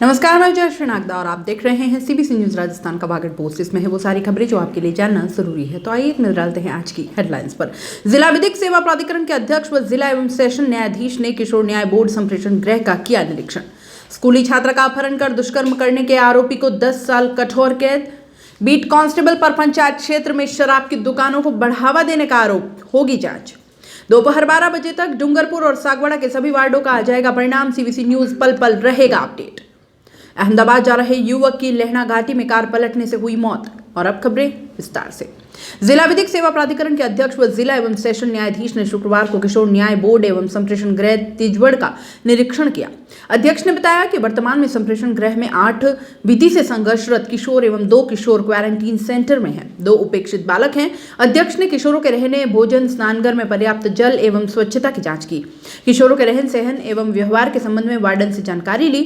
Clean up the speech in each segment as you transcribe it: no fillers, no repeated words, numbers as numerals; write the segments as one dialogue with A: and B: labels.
A: नमस्कार, मैं जयश्री नागदा और आप देख रहे हैं सीबीसी न्यूज राजस्थान का वागड़ पोस्ट। इसमें है वो सारी खबरें जो आपके लिए जानना जरूरी है। तो आइए एक नजर डालते हैं आज की हेडलाइंस पर। जिला विधिक सेवा प्राधिकरण के अध्यक्ष व जिला एवं सेशन न्यायाधीश ने किशोर न्याय बोर्ड संप्रेषण गृह का किया निरीक्षण। स्कूली छात्रा का अपहरण कर दुष्कर्म करने के आरोपी को 10 साल कठोर कैद। बीट कांस्टेबल पर पंचायत क्षेत्र में शराब की दुकानों को बढ़ावा देने का आरोप, होगी जांच। दोपहर 12 बजे तक डूंगरपुर और सागवाड़ा के सभी वार्डों का आ जाएगा परिणाम। सीबीसी न्यूज पल पल रहेगा अपडेट। अहमदाबाद जा रहे युवक की लहना घाटी में कार पलटने से हुई मौत। और अब खबरें विस्तार से। जिला विधिक सेवा प्राधिकरण के अध्यक्ष व जिला एवं सेशन न्यायाधीश ने शुक्रवार को किशोर न्याय बोर्ड एवं संप्रेषण गृह तिजवड़ का निरीक्षण किया। अध्यक्ष ने बताया कि वर्तमान में संप्रेषण गृह में 8 विधि से संघर्षरत किशोर एवं 2 किशोर क्वारंटीन सेंटर में हैं। 2 उपेक्षित बालक हैं। अध्यक्ष ने किशोरों के रहने, भोजन, स्नानघर में पर्याप्त जल एवं स्वच्छता की जांच की। किशोरों के रहन सहन एवं व्यवहार के संबंध में वार्डन से जानकारी ली।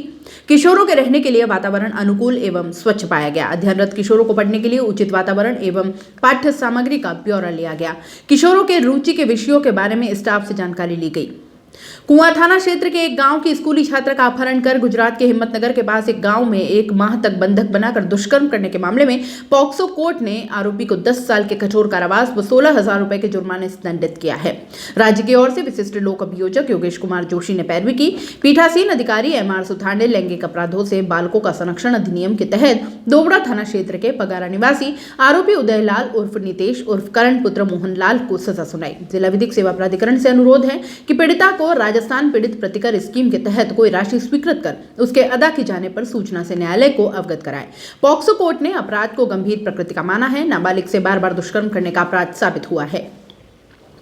A: किशोरों के रहने के लिए वातावरण अनुकूल एवं स्वच्छ पाया गया। अध्ययनरत किशोरों को पढ़ने के लिए उचित वातावरण एवं पाठ्य सामग्री का ब्यौरा लिया गया। किशोरों के रुचि के विषयों के बारे में स्टाफ से जानकारी ली गई। कुआं थाना क्षेत्र के एक गांव की स्कूली छात्रा का अपहरण कर गुजरात के हिम्मतनगर के पास एक गांव में 1 माह तक बंधक बनाकर दुष्कर्म करने के मामले में पॉक्सो कोर्ट ने आरोपी को 10 साल के कठोर कारावास व 16,000 रुपए के जुर्माने से दंडित किया है। राज्य की ओर से विशिष्ट लोक अभियोजक योगेश कुमार जोशी ने पैरवी की। पीठासीन अधिकारी MR सुथांडे लैंगिक अपराधों से बालकों का संरक्षण अधिनियम के तहत दोबड़ा थाना क्षेत्र के पगारा निवासी आरोपी उदय लाल उर्फ नितेश उर्फ करण पुत्र मोहन लाल को सजा सुनाई। जिला विधिक सेवा प्राधिकरण से अनुरोध है कि पीड़िता को राजस्थान पीड़ित प्रतिकर स्कीम के तहत कोई राशि स्वीकृत कर उसके अदा किए जाने पर सूचना से न्यायालय को अवगत कराए। पॉक्सो कोर्ट ने अपराध को गंभीर प्रकृति का माना है। नाबालिग से बार-बार दुष्कर्म करने का अपराध साबित हुआ है।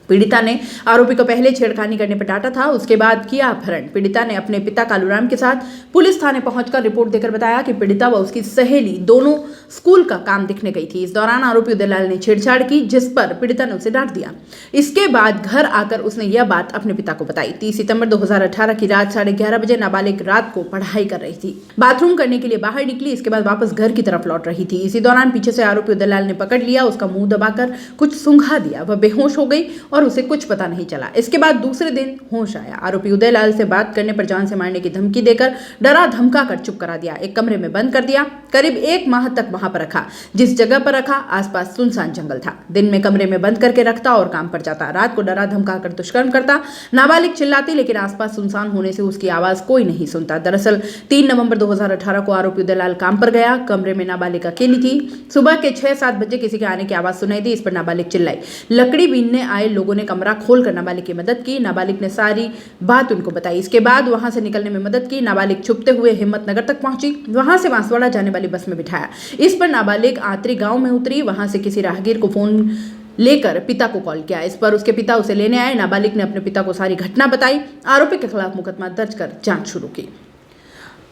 A: पीड़िता ने आरोपी को पहले छेड़खानी करने पर डांटा था, उसके बाद किया अपहरण। पीड़िता ने अपने पिता कालूराम के साथ पुलिस थाने पहुंचकर रिपोर्ट देकर बताया कि पीड़िता व उसकी सहेली दोनों स्कूल का काम दिखने गई थी। इस दौरान आरोपी उदयलाल ने छेड़छाड़ की, जिस पर पीड़िता ने उसे डांट दिया। इसके बाद घर आकर उसने यह बात अपने पिता को बताई। 30 सितंबर 2018 की रात 11:30 बजे नाबालिग रात को पढ़ाई कर रही थी, बाथरूम करने के लिए बाहर निकली। इसके बाद वापस घर की तरफ लौट रही थी। इसी दौरान पीछे से आरोपी उदयलाल ने पकड़ लिया, उसका मुंह दबाकर कुछ सूंघा दिया। वह बेहोश हो गई और उसे कुछ पता नहीं चला। इसके बाद दूसरे दिन होश आया। आरोपी उदयलाल से बात करने पर जान से मारने की धमकी देकर डरा धमका कर चुप करा दिया। एक कमरे में बंद कर दिया। करीब 1 माह तक वहां पर रखा। जिस जगह पर रखा आसपास सुनसान जंगल था। दिन में कमरे में बंद करके रखता और काम पर जाता। रात को डरा धमका कर दुष्कर्म करता। नाबालिग चिल्लाती, लेकिन आसपास सुनसान होने से उसकी आवाज कोई नहीं सुनता। दरअसल 3 नवंबर 2018 को आरोपी उदयलाल काम पर गया। कमरे में नाबालिग अकेली थी। सुबह के 6-7 बजे किसी के आने की आवाज सुनाई दी। इस पर नाबालिग चिल्लाई। लकड़ी बीनने आए लोगों ने कमरा खोलकर नाबालिग की मदद की। नाबालिग ने सारी बात उनको बताई। इसके बाद वहां से निकलने में मदद की। नाबालिग छुपते हुए हिम्मतनगर तक पहुंची। वहां से बांसवाड़ा जाने वाली बस में बिठाया। इस पर नाबालिग आतरी गांव में उतरी। वहां से किसी राहगीर को फोन लेकर पिता को कॉल किया। इस पर उसके पिता उसे लेने आए। नाबालिग ने अपने पिता को सारी घटना बताई। आरोपी के खिलाफ मुकदमा दर्ज कर जांच शुरू की।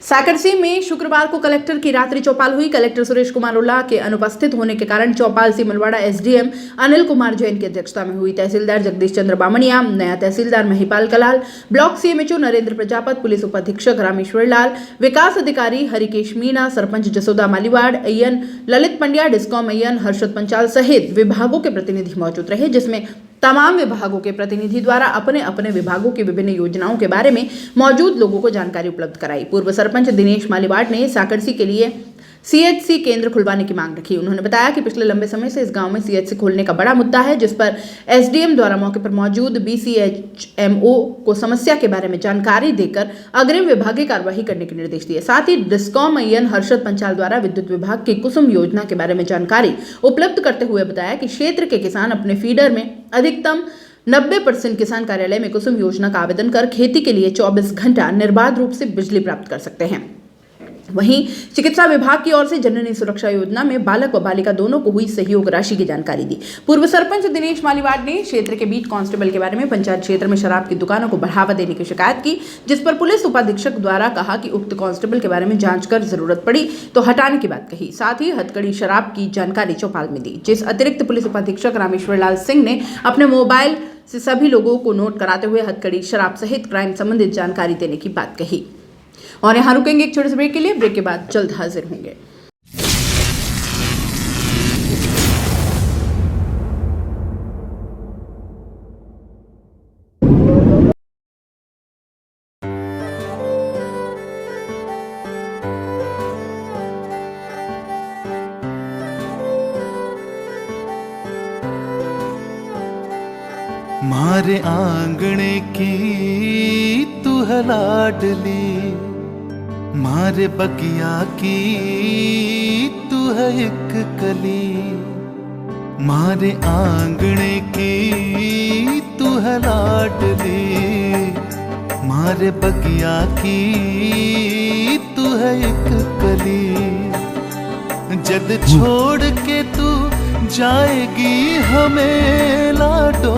A: साकरसी में शुक्रवार को कलेक्टर की रात्रि चौपाल हुई। कलेक्टर सुरेश कुमार उल्ला के अनुपस्थित होने के कारण चौपाल सिमलवाड़ा SDM अनिल कुमार जैन की अध्यक्षता में हुई। तहसीलदार जगदीश चंद्र बामणिया, नया tehsildar Mahipal Kalal, block CMHO Narendra Prajapat, police उपाधीक्षक रामेश्वर लाल, विकास अधिकारी हरिकेश मीणा, सरपंच जसोदा मालीवाड़ अय्यन, ललित पंड्या, डिस्कॉम अय्यन, हर्षद पंचाल सहित विभागों के प्रतिनिधि मौजूद रहे, जिसमें तमाम विभागों के प्रतिनिधि द्वारा अपने अपने विभागों की विभिन्न योजनाओं के बारे में मौजूद लोगों को जानकारी उपलब्ध कराई। पूर्व सरपंच दिनेश मालीवाड़ ने साकरसी के लिए CHC केंद्र खुलवाने की मांग रखी। उन्होंने बताया कि पिछले लंबे समय से इस गांव में CHC खोलने का बड़ा मुद्दा है, जिस पर SDM द्वारा मौके पर मौजूद BCHMO को समस्या के बारे में जानकारी देकर अग्रिम विभागीय कार्यवाही करने के निर्देश दिए। साथ ही डिस्कॉम अय्यन हर्षद पंचाल द्वारा विद्युत विभाग की कुसुम योजना के बारे में जानकारी उपलब्ध करते हुए बताया कि क्षेत्र के किसान अपने फीडर में अधिकतम 90% किसान कार्यालय में कुसुम योजना का आवेदन कर खेती के लिए 24 घंटा निर्बाध रूप से बिजली प्राप्त कर सकते हैं। वहीं चिकित्सा विभाग की ओर से जननी सुरक्षा योजना में बालक व बालिका दोनों को हुई सहयोग राशि की जानकारी दी। पूर्व सरपंच दिनेश मालीवाड़ ने क्षेत्र के बीट कांस्टेबल के बारे में पंचायत क्षेत्र में शराब की दुकानों को बढ़ावा देने की शिकायत की, जिस पर पुलिस उपाधीक्षक द्वारा कहा कि उक्त कांस्टेबल के बारे में जांच कर जरूरत पड़ी तो हटाने की बात कही। साथ ही हथकड़ी शराब की जानकारी चौपाल में दी, जिस अतिरिक्त पुलिस उपाधीक्षक रामेश्वर लाल सिंह ने अपने मोबाइल से सभी लोगों को नोट कराते हुए हथकड़ी शराब सहित क्राइम संबंधित जानकारी देने की बात कही। और यहाँ रुकेंगे एक छोटे से ब्रेक के लिए। ब्रेक के बाद जल्द हाजिर होंगे।
B: मारे आंगणे की तू है लाडली, मारे बगिया की तू है एक कली, मारे आंगणे की तू है लाडली, मारे बगिया की तू है एक कली। जद छोड़ के तू जाएगी हमें लाडो,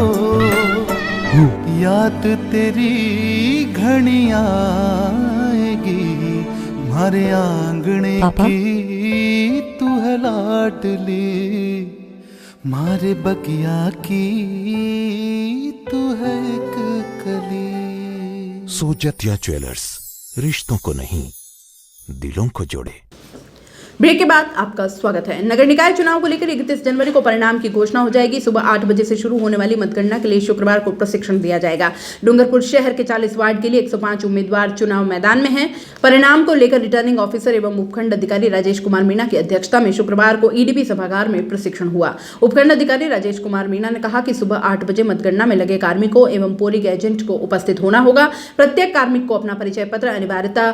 B: याद तेरी घनी आएगी, मारे आंगणे की तू है लाडली, मारे बगिया की तू है एक कली।
C: सोजतिया ज्वेलर्स, रिश्तों को नहीं दिलों को जोड़े।
A: ब्रेक के बाद आपका स्वागत है। नगर निकाय चुनाव को लेकर 31 जनवरी को परिणाम की घोषणा हो जाएगी। सुबह 8 बजे से शुरू होने वाली मतगणना के लिए शुक्रवार को प्रशिक्षण दिया जाएगा। डूंगरपुर शहर के 40 वार्ड के लिए 105 उम्मीदवार चुनाव मैदान में हैं। परिणाम को लेकर रिटर्निंग ऑफिसर एवं उपखंड अधिकारी राजेश कुमार मीणा की अध्यक्षता में शुक्रवार को ईडीपी सभागार में प्रशिक्षण हुआ। उपखंड अधिकारी राजेश कुमार मीणा ने कहा कि सुबह 8 बजे मतगणना में लगे कार्मिकों एवं पोलिंग एजेंट को उपस्थित होना होगा। प्रत्येक कार्मिक को अपना परिचय पत्र अनिवार्यता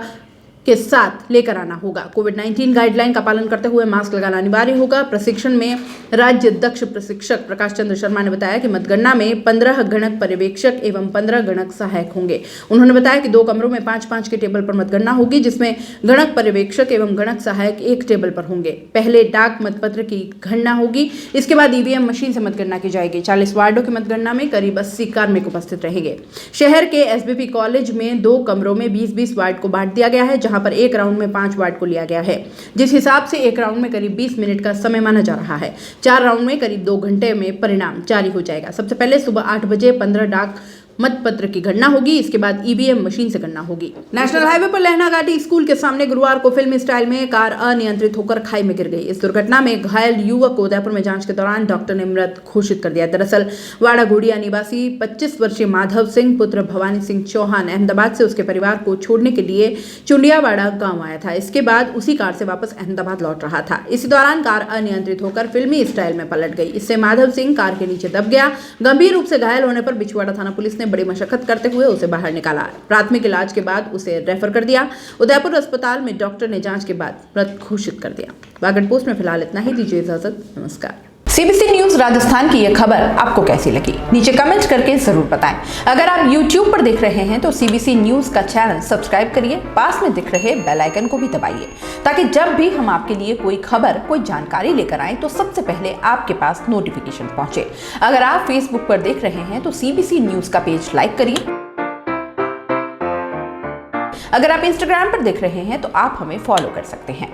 A: के साथ लेकर आना होगा। कोविड-19 गाइडलाइन का पालन करते हुए मास्क लगाना अनिवार्य होगा। प्रशिक्षण में राज्य दक्ष प्रशिक्षक प्रकाश चंद्र शर्मा ने बताया कि मतगणना में 15 गणक पर्यवेक्षक एवं 15 गणक सहायक होंगे। उन्होंने बताया कि 2 कमरों में 5-5 के टेबल पर मतगणना होगी, जिसमें गणक पर्यवेक्षक एवं गणक सहायक एक टेबल पर होंगे। पहले डाक मतपत्र की गणना होगी, इसके बाद ईवीएम मशीन से मतगणना की जाएगी। 40 वार्डों की मतगणना में करीब 80 कार्मिक उपस्थित रहेंगे। शहर के एसबीपी कॉलेज में 2 कमरों में 20-20 वार्ड को बांट दिया गया है, जहां पर एक राउंड में 5 वार्ड को लिया गया है, जिस हिसाब से एक राउंड में करीब 20 मिनट का समय माना जा रहा है। 4 राउंड में करीब 2 घंटे में परिणाम जारी हो जाएगा। सबसे पहले सुबह 8 बजे 15 डाक मतपत्र की गणना होगी, इसके बाद ईवीएम मशीन से गणना होगी। नेशनल हाईवे पर लहना घाटी स्कूल के सामने गुरुवार को फिल्मी स्टाइल में कार अनियंत्रित होकर खाई में गिर गई। इस दुर्घटना में घायल युवक को उदयपुर में जांच के दौरान डॉक्टर ने मृत घोषित कर दिया। दरअसल वाड़ा घोड़िया निवासी 25 वर्षीय माधव सिंह पुत्र भवानी सिंह चौहान अहमदाबाद से उसके परिवार को छोड़ने के लिए चुंडियावाड़ा गाँव आया था। इसके बाद उसी कार से वापस अहमदाबाद लौट रहा था। इसी दौरान कार अनियंत्रित होकर फिल्मी स्टाइल में पलट गई। इससे माधव सिंह कार के नीचे दब गया। गंभीर रूप से घायल होने पर बिछवाड़ा थाना पुलिस ने बड़ी मशक्कत करते हुए उसे बाहर निकाला। प्राथमिक इलाज के बाद उसे रेफर कर दिया। उदयपुर अस्पताल में डॉक्टर ने जांच के बाद मृत घोषित कर दिया। बागड़ पोस्ट में फिलहाल इतना ही। दीजिए इजाजत, नमस्कार। सीबीसी न्यूज राजस्थान की यह खबर आपको कैसी लगी, नीचे कमेंट करके जरूर बताएं। अगर आप YouTube पर देख रहे हैं तो सीबीसी न्यूज का चैनल सब्सक्राइब करिए, पास में दिख रहे बेल आइकन को भी दबाइए, ताकि जब भी हम आपके लिए कोई खबर, कोई जानकारी लेकर आए तो सबसे पहले आपके पास नोटिफिकेशन पहुंचे। अगर आप Facebook पर देख रहे हैं तो सीबीसी न्यूज का पेज लाइक करिए। अगर आप Instagram पर देख रहे हैं तो आप हमें फॉलो कर सकते हैं।